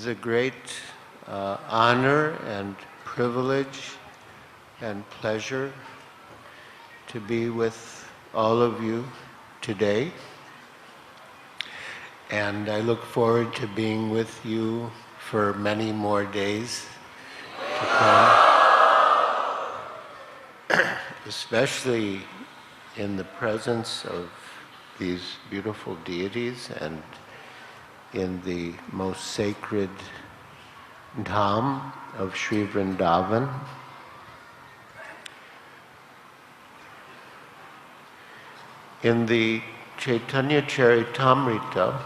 a great honor and privilege and pleasure to be with all of you today. And I look forward to being with you for many more days to come, especially in the presence of these beautiful deities and in the most sacred dham of Sri Vrindavan. In the Caitanya Caritamrita,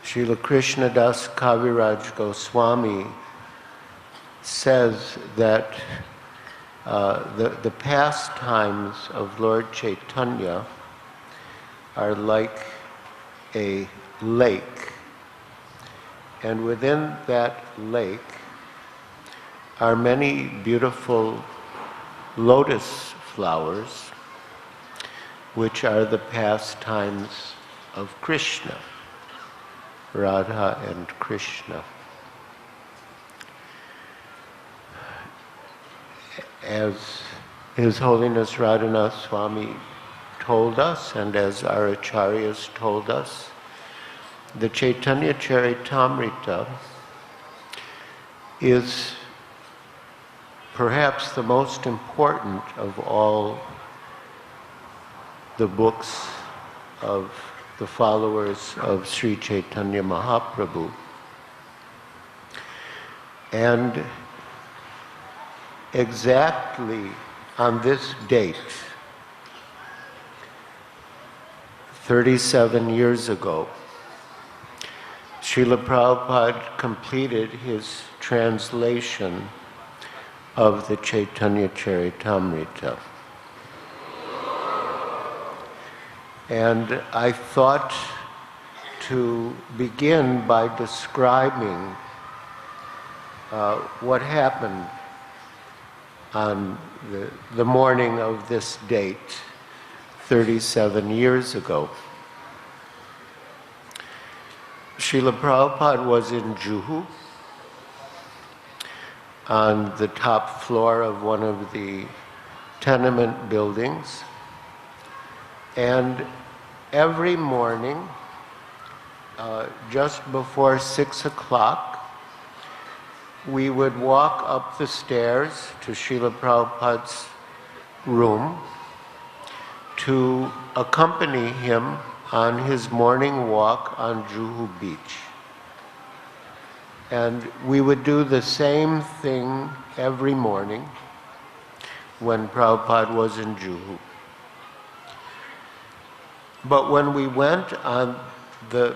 Srila Krishnadas Kaviraj Goswami says that the pastimes of Lord Chaitanya are like a lake, and within that lake are many beautiful lotus flowers, which are the pastimes of Krishna, Radha and Krishna. As His Holiness Radhanath Swami told us, and as our acharyas told us, the Caitanya Caritamrita is perhaps the most important of all the books of the followers of Sri Chaitanya Mahaprabhu. And exactly on this date, 37 years ago, Srila Prabhupada completed his translation of the Caitanya Caritamrita. And I thought to begin by describing what happened on the morning of this date, 37 years ago. Srila Prabhupada was in Juhu, on the top floor of one of the tenement buildings, and every morning, just before 6 o'clock, we would walk up the stairs to Srila Prabhupada's room to accompany him on his morning walk on Juhu Beach. And we would do the same thing every morning when Prabhupada was in Juhu. But when we went on the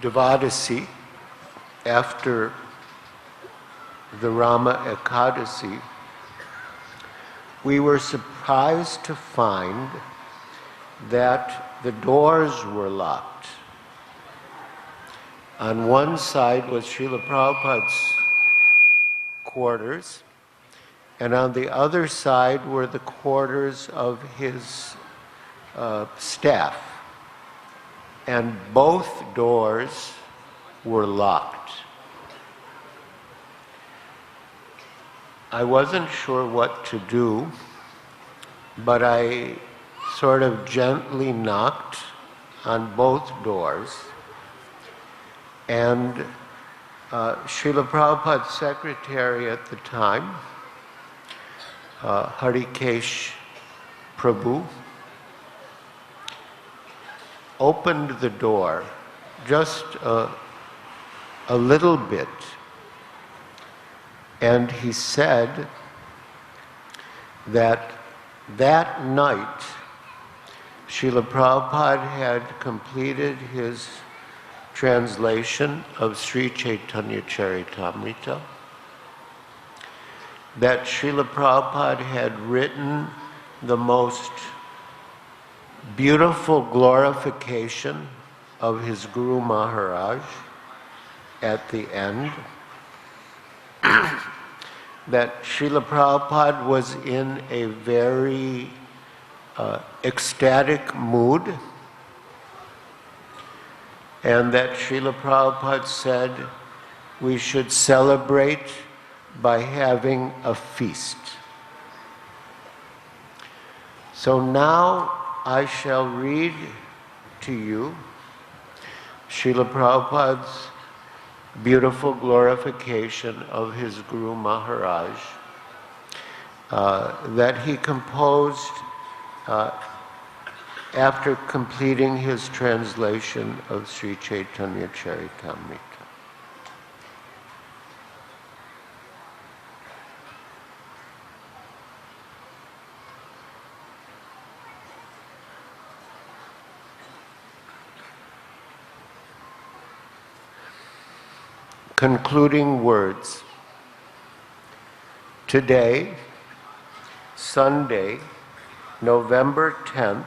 Devadasi, after the Rama Ekadasi, we were surprised to find that the doors were locked. On one side was Srila Prabhupada's quarters, and on the other side were the quarters of his staff. And both doors were locked. I wasn't sure what to do, but I sort of gently knocked on both doors, and Srila Prabhupada's secretary at the time, Harikesh Prabhu, opened the door just a little bit, and he said that that night Srila Prabhupada had completed his translation of Sri Chaitanya Caritamrita, that Srila Prabhupada had written the most beautiful glorification of his Guru Maharaj at the end, that Srila Prabhupada was in a very ecstatic mood, and that Srila Prabhupada said we should celebrate by having a feast. So now I shall read to you Srila Prabhupada's beautiful glorification of his Guru Maharaj that he composed after completing his translation of Sri Caitanya Caritamrita. Concluding words. Today, Sunday, November 10th,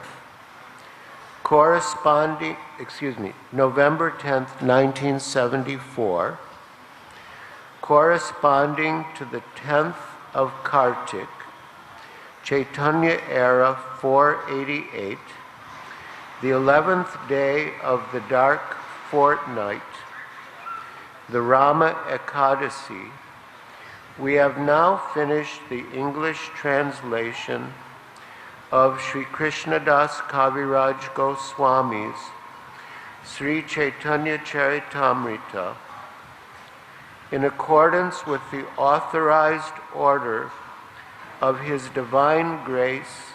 November 10th, 1974, corresponding to the 10th of Kartik, Caitanya era 488, the 11th day of the dark fortnight, the Rama Ekadasi, we have now finished the English translation of Sri Krishnadas Kaviraj Goswami's Sri Caitanya Caritamrita in accordance with the authorized order of His Divine Grace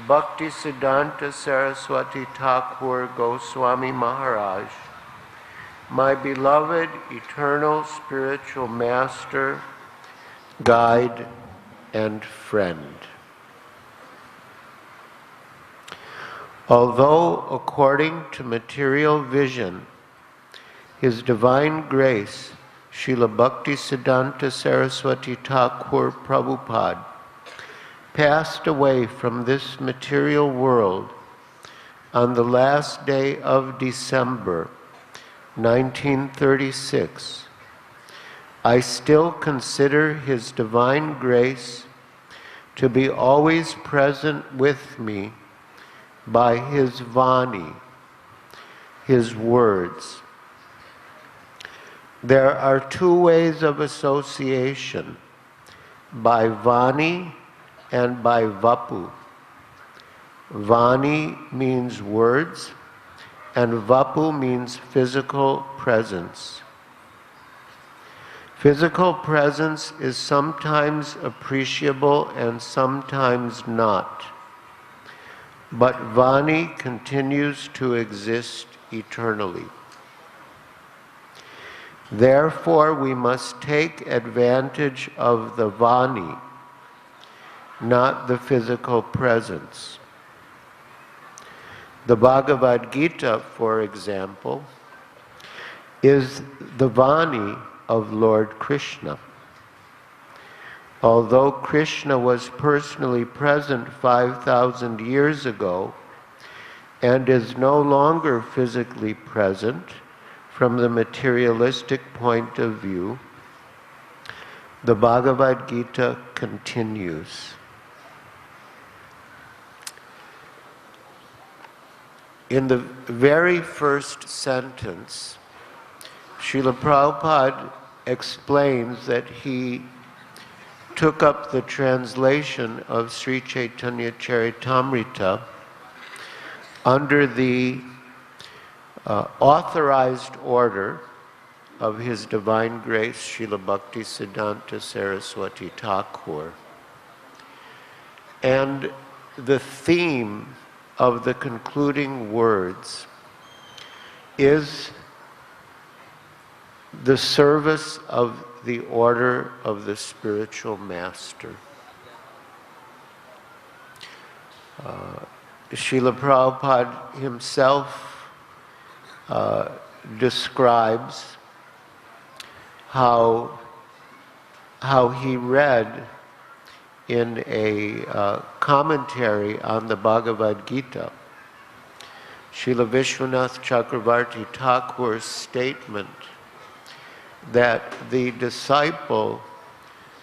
Bhaktisiddhanta Saraswati Thakur Goswami Maharaj, my beloved eternal spiritual master, guide, and friend. Although according to material vision, His Divine Grace, Srila Bhaktisiddhanta Saraswati Thakur Prabhupada, passed away from this material world on the last day of December, 1936, I still consider His Divine Grace to be always present with me by His Vani, His words. There are two ways of association, by Vani and by Vapu. Vani means words, and Vapu means physical presence. Physical presence is sometimes appreciable and sometimes not, but Vani continues to exist eternally. Therefore, we must take advantage of the Vani, not the physical presence. The Bhagavad Gita, for example, is the Vani of Lord Krishna. Although Krishna was personally present 5,000 years ago and is no longer physically present from the materialistic point of view, the Bhagavad Gita continues. In the very first sentence, Srila Prabhupada explains that he took up the translation of Sri Caitanya Caritamrita under the authorized order of His Divine Grace, Srila Bhaktisiddhanta Saraswati Thakur. And the theme of the concluding words is the service of the order of the spiritual master. Srila Prabhupada himself describes how he read in a commentary on the Bhagavad Gita, Srila Vishwanath Chakravarti Thakur's statement that the disciple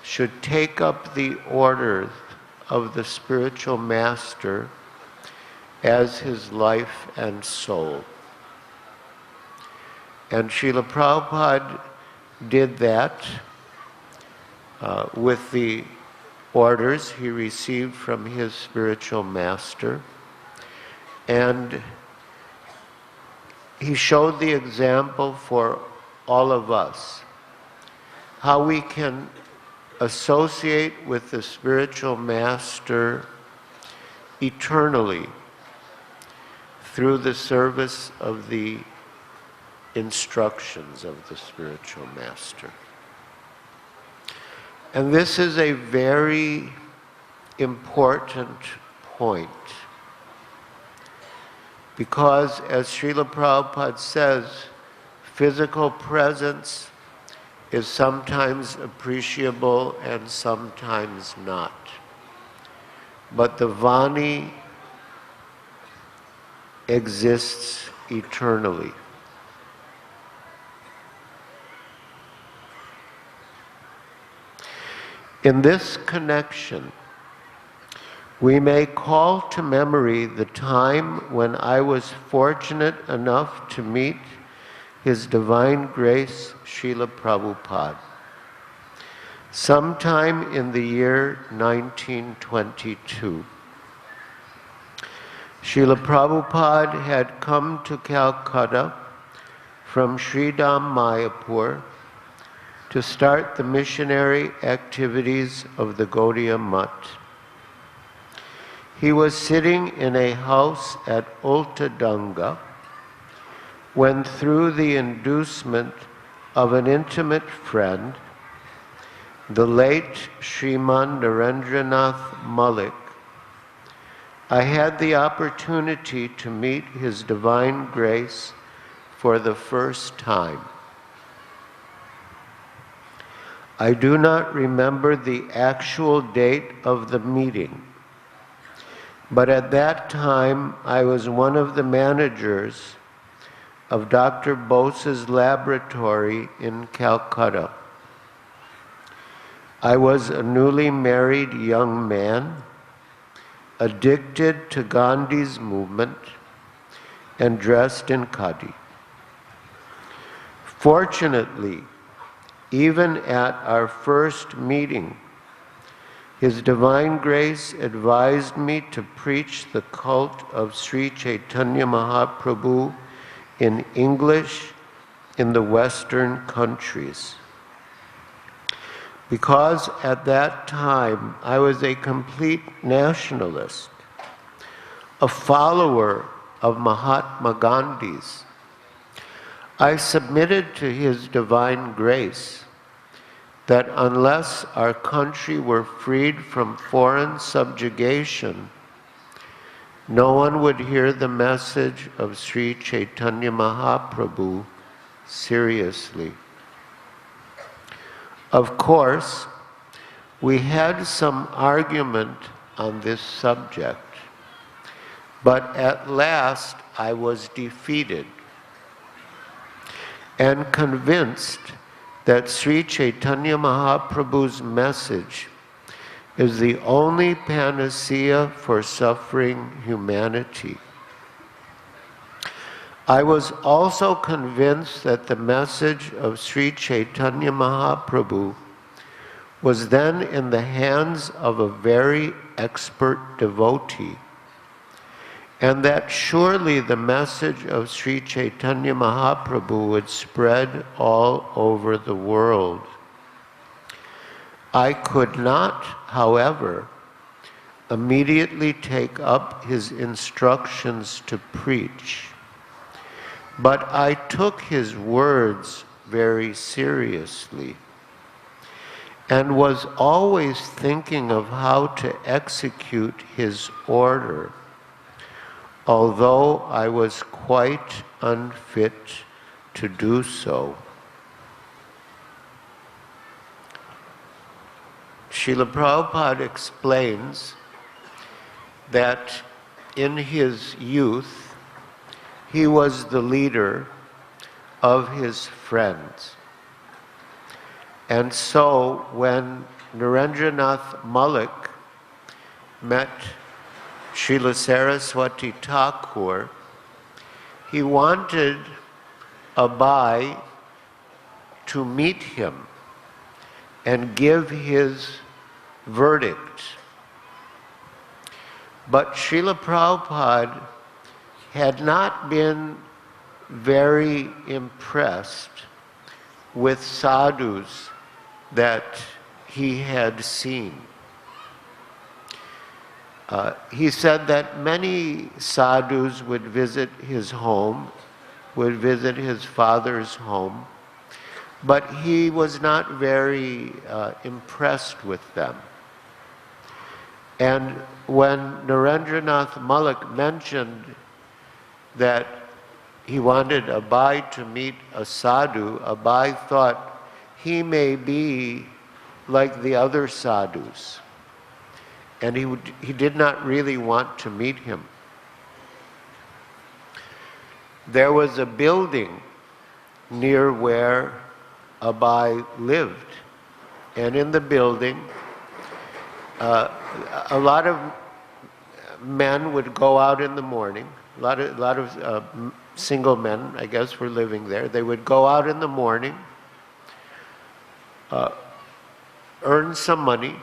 should take up the orders of the spiritual master as his life and soul. And Srila Prabhupada did that with the orders he received from his spiritual master. And he showed the example for all of us, how we can associate with the spiritual master eternally through the service of the instructions of the spiritual master. And this is a very important point, because as Srila Prabhupada says, physical presence is sometimes appreciable and sometimes not. But the Vani exists eternally. In this connection, we may call to memory the time when I was fortunate enough to meet His Divine Grace, Srila Prabhupada, sometime in the year 1922. Srila Prabhupada had come to Calcutta from Sridham Mayapur to start the missionary activities of the Gaudiya Mutt. He was sitting in a house at Ultadanga when, through the inducement of an intimate friend, the late Sriman Narendranath Malik, I had the opportunity to meet His Divine Grace for the first time. I do not remember the actual date of the meeting, but at that time I was one of the managers of Dr. Bose's laboratory in Calcutta. I was a newly married young man, addicted to Gandhi's movement, and dressed in khadi. Fortunately, even at our first meeting, His Divine Grace advised me to preach the cult of Sri Caitanya Mahaprabhu in English in the Western countries. Because at that time I was a complete nationalist, a follower of Mahatma Gandhi's, I submitted to His Divine Grace that unless our country were freed from foreign subjugation, no one would hear the message of Sri Caitanya Mahaprabhu seriously. Of course, we had some argument on this subject, but at last I was defeated and convinced that Sri Caitanya Mahaprabhu's message is the only panacea for suffering humanity. I was also convinced that the message of Sri Caitanya Mahaprabhu was then in the hands of a very expert devotee, and that surely the message of Sri Caitanya Mahaprabhu would spread all over the world. I could not, however, immediately take up his instructions to preach, but I took his words very seriously and was always thinking of how to execute his order, although I was quite unfit to do so. Srila Prabhupada explains that in his youth, he was the leader of his friends. And so when Narendranath Malik met Srila Saraswati Thakur, he wanted Abai to meet him and give his verdict. But Srila Prabhupada had not been very impressed with sadhus that he had seen. He said that many sadhus would visit his home, would visit his father's home, but he was not very impressed with them. And when Narendranath Malik mentioned that he wanted Abai to meet a sadhu, Abai thought he may be like the other sadhus. And he did not really want to meet him. There was a building near where Abai lived. And in the building, a lot of men would go out in the morning. A lot of single men, I guess, were living there. They would go out in the morning, earn some money,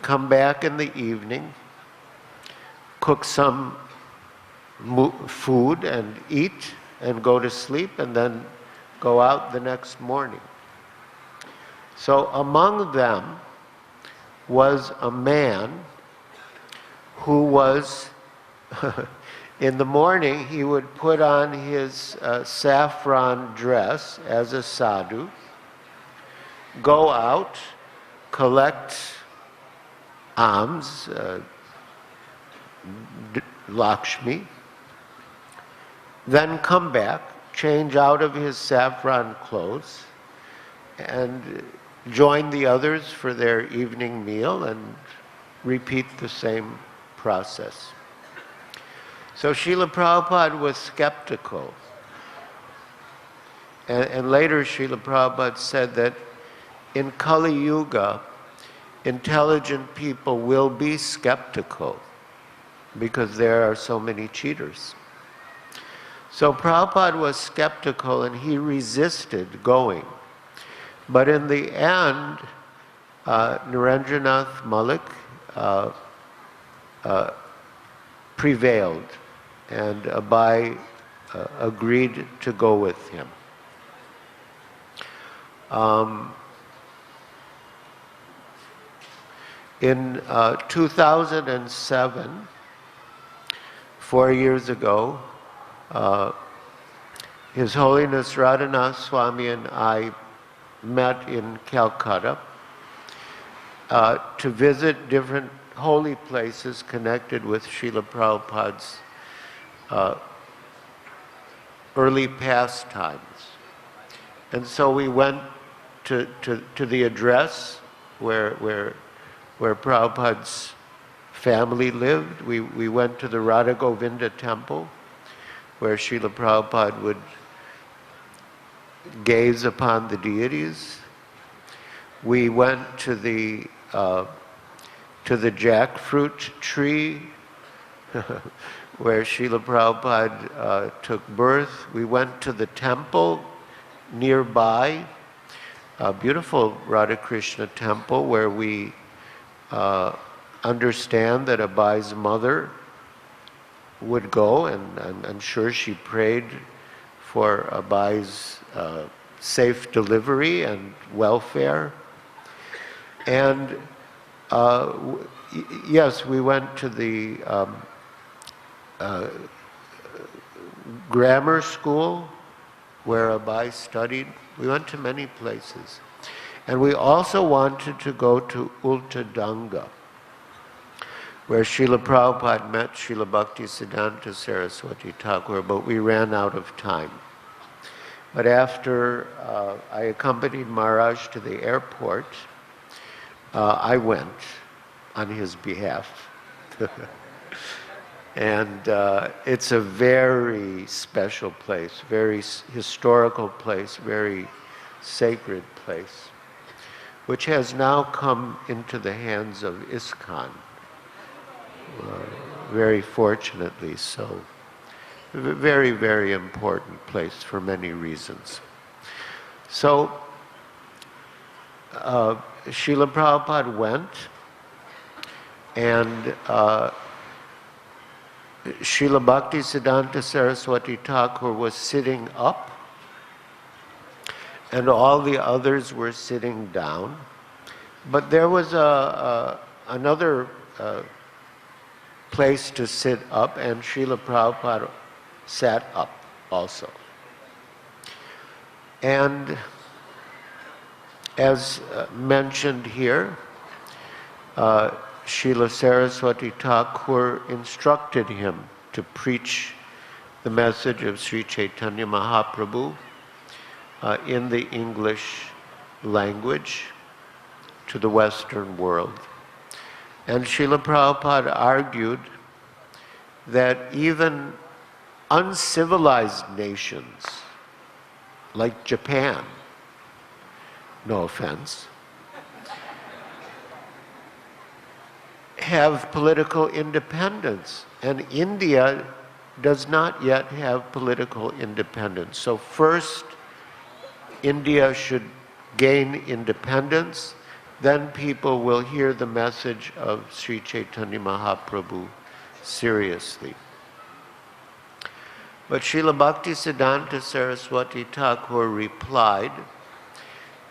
come back in the evening, cook some food and eat and go to sleep and then go out the next morning. So among them was a man who was, in the morning, he would put on his saffron dress as a sadhu, go out, collect alms, Lakshmi, then come back, change out of his saffron clothes, and join the others for their evening meal and repeat the same process. So Srila Prabhupada was skeptical. And later Srila Prabhupada said that in Kali Yuga, intelligent people will be skeptical because there are so many cheaters. So Prabhupada was skeptical and he resisted going. But in the end, Narendranath Malik prevailed, and Abai agreed to go with him. In 2007, 4 years ago, His Holiness Radhanath Swami and I met in Calcutta to visit different holy places connected with Srila Prabhupada's early pastimes. And so we went to the address where Prabhupada's family lived. We went to the Radha Govinda temple, where Srila Prabhupada would gaze upon the deities. We went to the jackfruit tree, where Srila Prabhupada took birth. We went to the temple nearby, a beautiful Radha Krishna temple, where we understand that Abai's mother would go, and I'm sure she prayed for Abai's safe delivery and welfare. And yes, we went to the grammar school where Abai studied. We went to many places. And we also wanted to go to Ultadanga, where Srila Prabhupada met Srila Bhaktisiddhanta Saraswati Thakur, but we ran out of time. But after I accompanied Maharaj to the airport, I went on his behalf. And it's a very special place, very historical place, very sacred place, which has now come into the hands of ISKCON. Very fortunately so. very, very important place for many reasons. So, Srila Prabhupada went, and Srila Bhaktisiddhanta Saraswati Thakur was sitting up, and all the others were sitting down. But there was another place to sit up, and Srila Prabhupada sat up also. And as mentioned here, Srila Saraswati Thakur instructed him to preach the message of Sri Chaitanya Mahaprabhu in the English language to the Western world. And Srila Prabhupada argued that even uncivilized nations, like Japan, no offense, have political independence, and India does not yet have political independence. So first, India should gain independence, then people will hear the message of Sri Chaitanya Mahaprabhu seriously. But Srila Bhaktisiddhanta Saraswati Thakur replied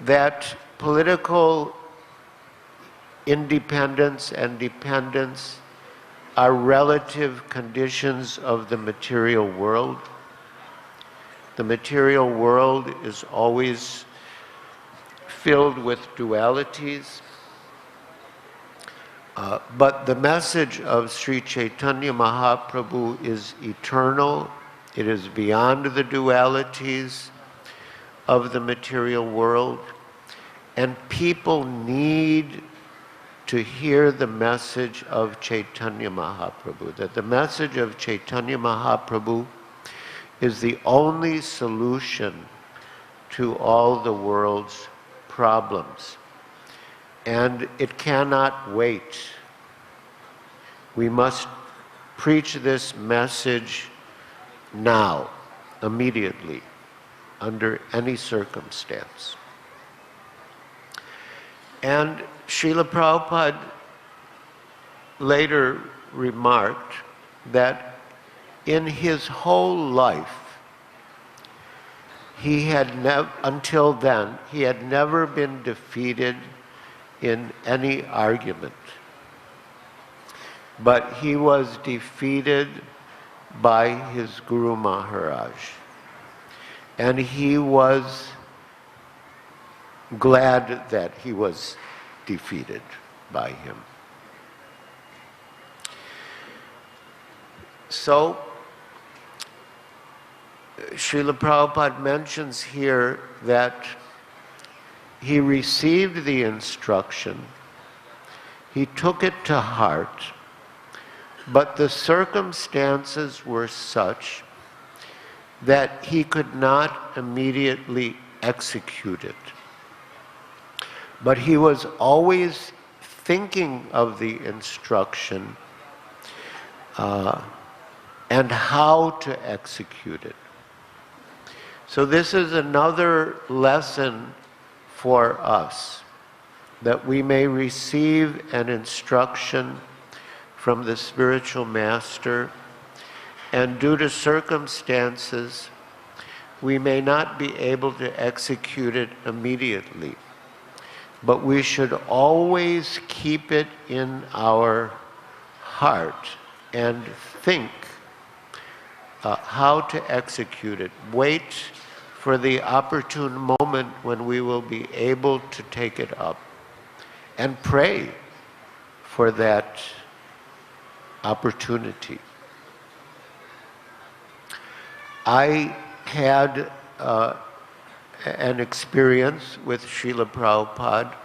that political independence and dependence are relative conditions of the material world. The material world is always filled with dualities. But the message of Sri Chaitanya Mahaprabhu is eternal. It is beyond the dualities of the material world. And people need to hear the message of Chaitanya Mahaprabhu, that the message of Chaitanya Mahaprabhu is the only solution to all the world's problems. And it cannot wait. We must preach this message now, immediately, under any circumstance. And Srila Prabhupada later remarked that in his whole life, until then, he had never been defeated in any argument. But he was defeated by his Guru Maharaj. And he was glad that he was defeated by him. So, Srila Prabhupada mentions here that he received the instruction, he took it to heart, but the circumstances were such that he could not immediately execute it. But he was always thinking of the instruction and how to execute it. So this is another lesson for us, that we may receive an instruction from the spiritual master, and due to circumstances, we may not be able to execute it immediately. But we should always keep it in our heart and think how to execute it. Wait for the opportune moment when we will be able to take it up, and pray for that opportunity. I had an experience with Srila Prabhupada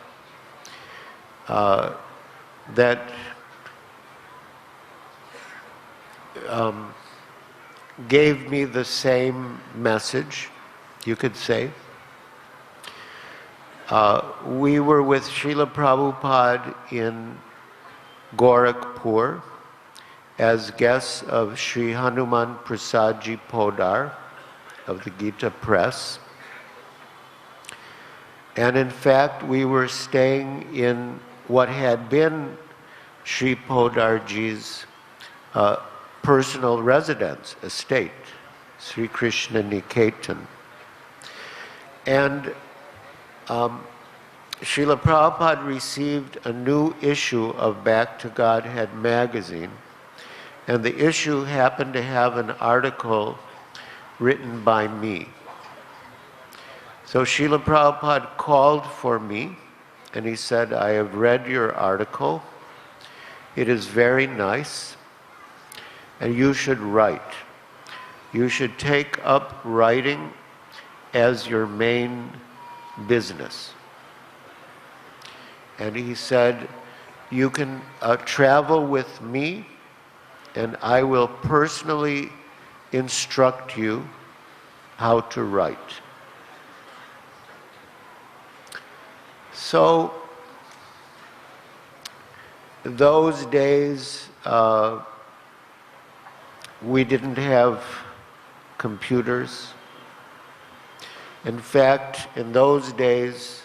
that gave me the same message, you could say. We were with Srila Prabhupada in Gorakhpur, as guests of Sri Hanuman Prasadji Podar of the Gita Press. And in fact, we were staying in what had been Sri Podarji's personal residence, estate, Sri Krishna Niketan. And Srila Prabhupada received a new issue of Back to Godhead magazine, and the issue happened to have an article written by me. So Srila Prabhupada called for me, and he said, I have read your article. It is very nice, and you should write. You should take up writing as your main business. And he said, you can travel with me, and I will personally instruct you how to write. So, those days, we didn't have computers. In fact, in those days,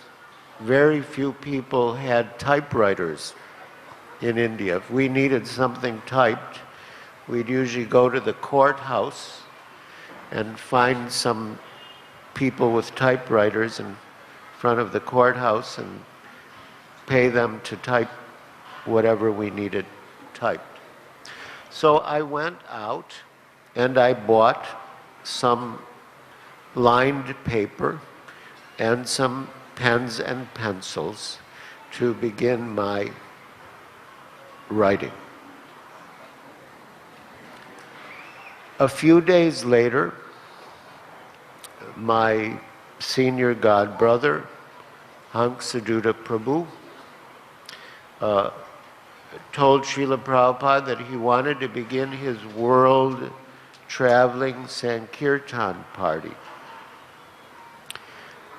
very few people had typewriters in India. If we needed something typed, we'd usually go to the courthouse and find some people with typewriters in front of the courthouse and pay them to type whatever we needed typed. So I went out and I bought some lined paper and some pens and pencils to begin my writing. A few days later, my senior godbrother, Hansaduta Prabhu, told Srila Prabhupada that he wanted to begin his world traveling Sankirtan party.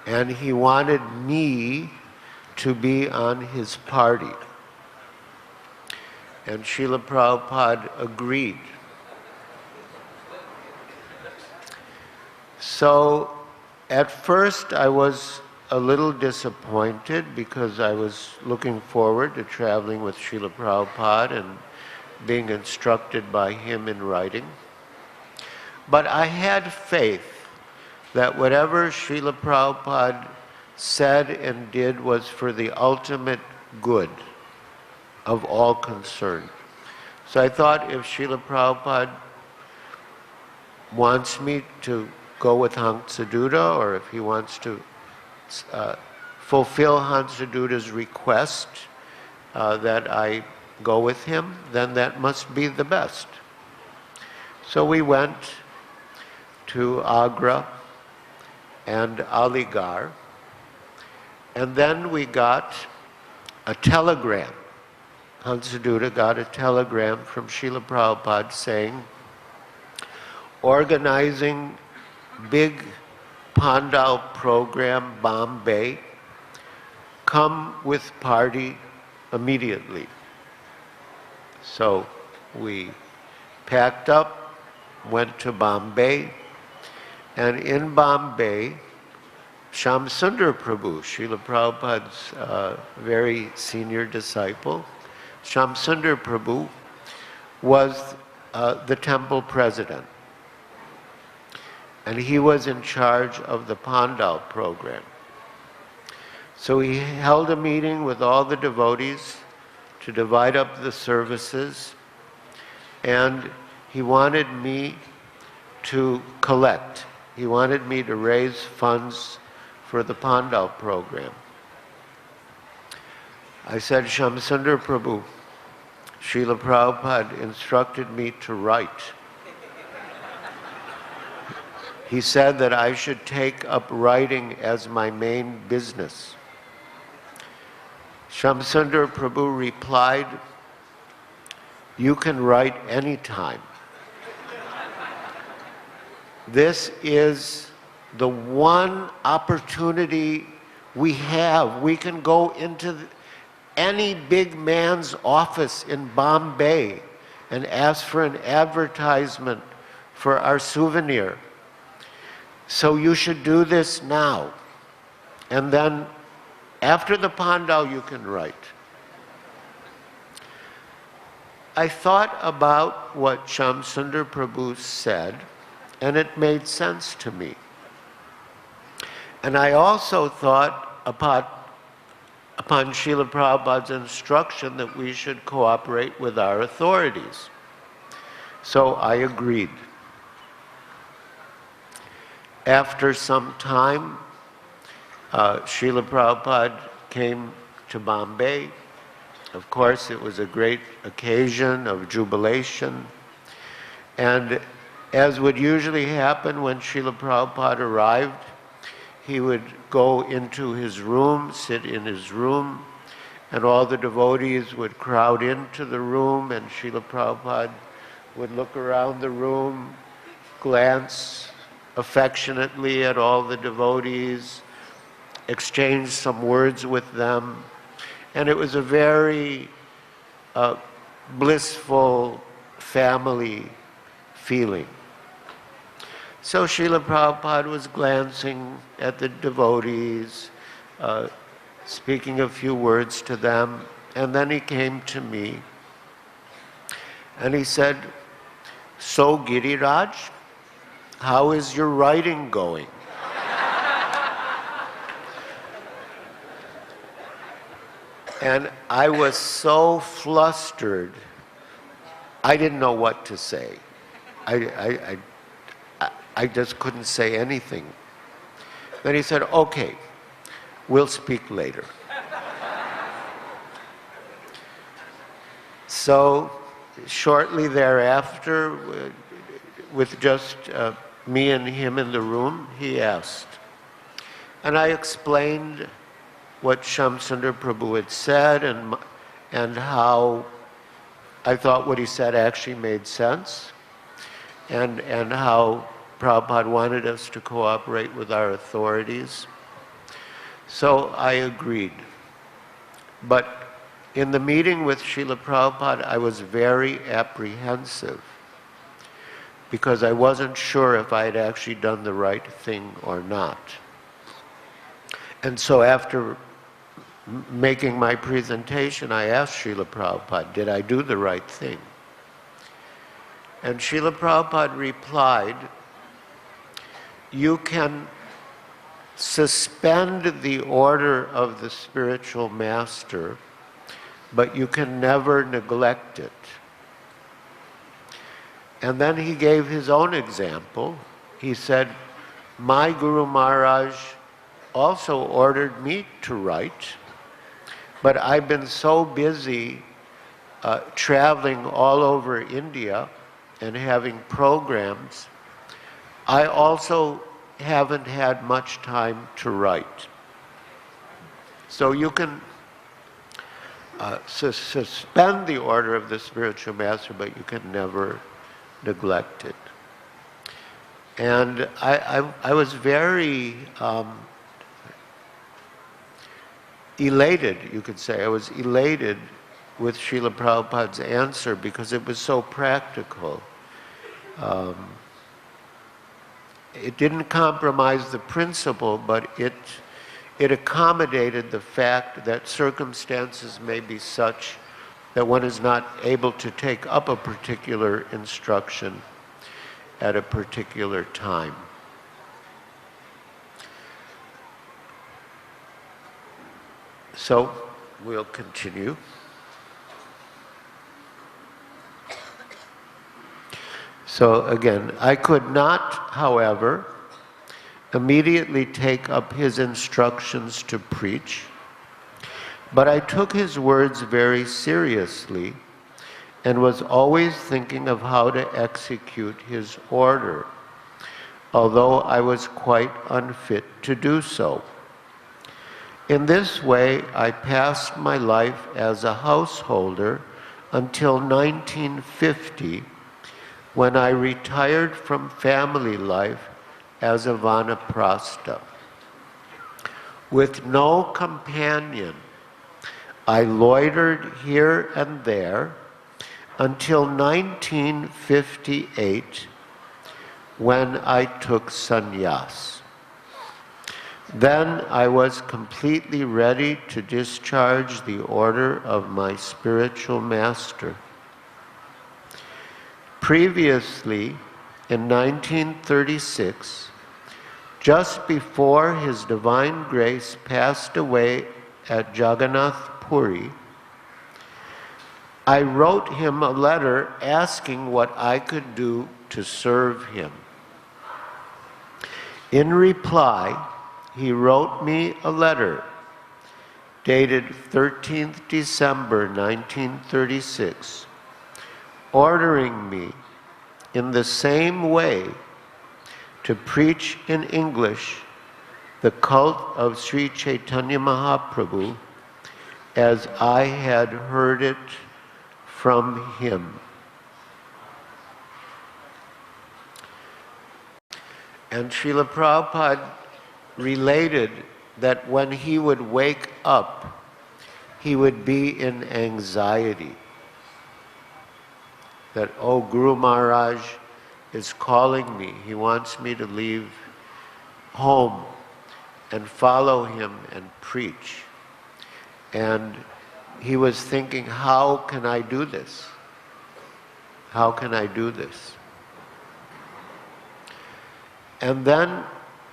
And he wanted me to be on his party. And Srila Prabhupada agreed. So at first I was a little disappointed because I was looking forward to traveling with Srila Prabhupada and being instructed by him in writing. But I had faith that whatever Srila Prabhupada said and did was for the ultimate good of all concerned. So I thought if Srila Prabhupada wants me to go with Hansaduta, or if he wants to fulfill Hansaduta's request that I go with him, then that must be the best. So we went to Agra and Aligarh, and then we got a telegram. Hansaduta got a telegram from Srila Prabhupada saying, organizing big Pandal program, Bombay, come with party immediately. So we packed up, went to Bombay, and in Bombay, Shamsundar Prabhu, Srila Prabhupada's very senior disciple, Shamsundar Prabhu was the temple president. And he was in charge of the Pandal program. So he held a meeting with all the devotees to divide up the services, and he wanted me to collect. He wanted me to raise funds for the Pandal program. I said, Shamsundar Prabhu, Srila Prabhupada instructed me to write. He said that I should take up writing as my main business. Shamsundar Prabhu replied, you can write anytime. This is the one opportunity we have. We can go into any big man's office in Bombay and asked for an advertisement for our souvenir. So you should do this now. And then after the Pandal, you can write. I thought about what Shamsundar Prabhu said, and it made sense to me. And I also thought upon Srila Prabhupada's instruction that we should cooperate with our authorities. So I agreed. After some time, Srila Prabhupada came to Bombay. Of course, it was a great occasion of jubilation. And as would usually happen when Srila Prabhupada arrived, he would go into his room, sit in his room, and all the devotees would crowd into the room, and Srila Prabhupada would look around the room, glance affectionately at all the devotees, exchange some words with them, and it was a very blissful family feeling. So Srila Prabhupada was glancing at the devotees, speaking a few words to them, and then he came to me and he said, "So Giriraj, how is your writing going?" And I was so flustered, I didn't know what to say. I just couldn't say anything. Then he said, "Okay, we'll speak later." So shortly thereafter, with just me and him in the room, he asked. And I explained what Shamsundar Prabhu had said and how I thought what he said actually made sense, and how Prabhupada wanted us to cooperate with our authorities. So I agreed. But in the meeting with Srila Prabhupada, I was very apprehensive because I wasn't sure if I had actually done the right thing or not. And so after making my presentation, I asked Srila Prabhupada, did I do the right thing? And Srila Prabhupada replied, you can suspend the order of the spiritual master, but you can never neglect it. And then he gave his own example. He said, my Guru Maharaj also ordered me to write, but I've been so busy traveling all over India and having programs, I also haven't had much time to write. So you can suspend the order of the spiritual master, but you can never neglect it. And I was very elated, you could say. I was elated with Srila Prabhupada's answer because it was so practical. It didn't compromise the principle, but it accommodated the fact that circumstances may be such that one is not able to take up a particular instruction at a particular time. So we'll continue. So again, I could not, however, immediately take up his instructions to preach, but I took his words very seriously and was always thinking of how to execute his order, although I was quite unfit to do so. In this way, I passed my life as a householder until 1950, when I retired from family life as a vanaprastha. With no companion, I loitered here and there until 1958, when I took sannyas. Then I was completely ready to discharge the order of my spiritual master. Previously, in 1936, just before His Divine Grace passed away at Jagannath Puri, I wrote him a letter asking what I could do to serve him. In reply, he wrote me a letter dated 13th December 1936, ordering me in the same way to preach in English the cult of Sri Caitanya Mahaprabhu as I had heard it from him. And Srila Prabhupada related that when he would wake up, he would be in anxiety. That, oh, Guru Maharaj is calling me. He wants me to leave home and follow him and preach. And he was thinking, how can I do this? How can I do this? And then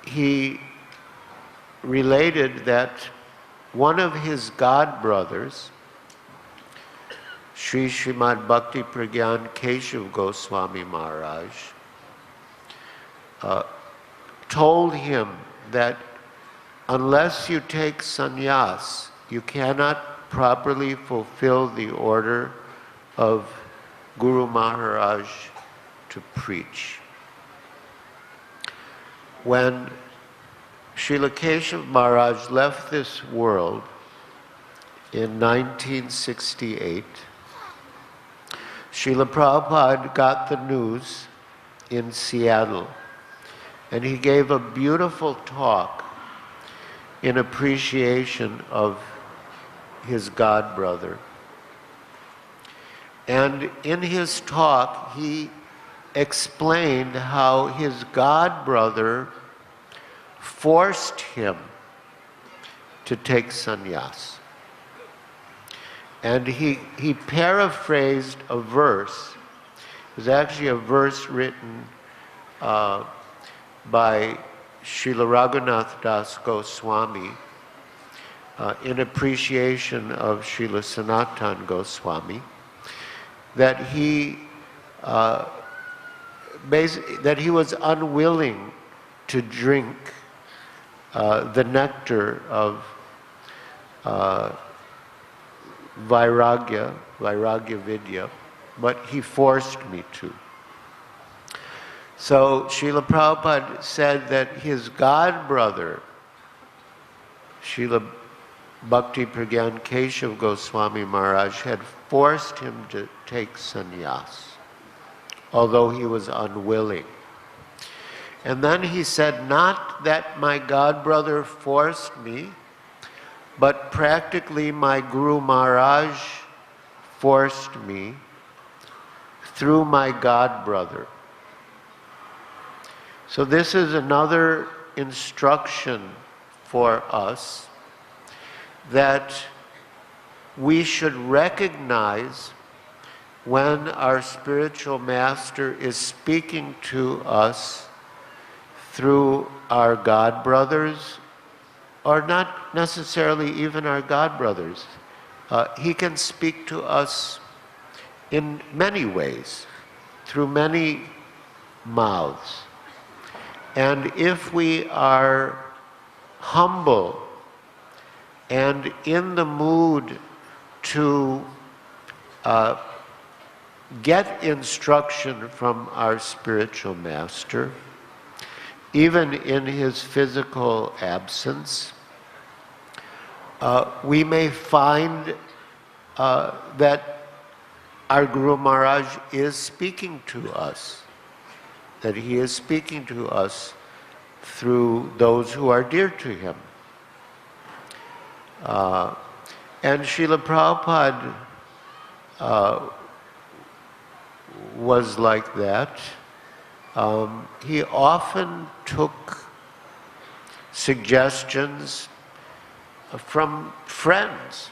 he related that one of his god brothers, Sri Srimad Bhakti Pragyan Keshav Goswami Maharaj, told him that unless you take sannyas, you cannot properly fulfill the order of Guru Maharaj to preach. When Srila Keshav Maharaj left this world in 1968, Srila Prabhupada got the news in Seattle, and he gave a beautiful talk in appreciation of his god brother. And in his talk, he explained how his god brother forced him to take sannyas. And he paraphrased a verse. It was actually a verse written by Srila Radhanath Das Goswami in appreciation of Srila Sanatan Goswami, that he was unwilling to drink the nectar of Vairagya Vidya, but he forced me to. So Srila Prabhupada said that his god brother, Srila Bhakti Pragyan Keshav Goswami Maharaj, had forced him to take sannyas, although he was unwilling. And then he said, not that my god brother forced me, but practically my Guru Maharaj forced me through my god brother. So this is another instruction for us that we should recognize when our spiritual master is speaking to us through our god brothers, or not necessarily even our god brothers. He can speak to us in many ways, through many mouths. And if we are humble and in the mood to get instruction from our spiritual master, even in his physical absence, we may find that our Guru Maharaj is speaking to us, that he is speaking to us through those who are dear to him. And Srila Prabhupada was like that. He often took suggestions from friends,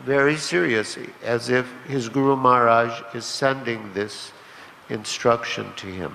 very seriously, as if his Guru Maharaj is sending this instruction to him.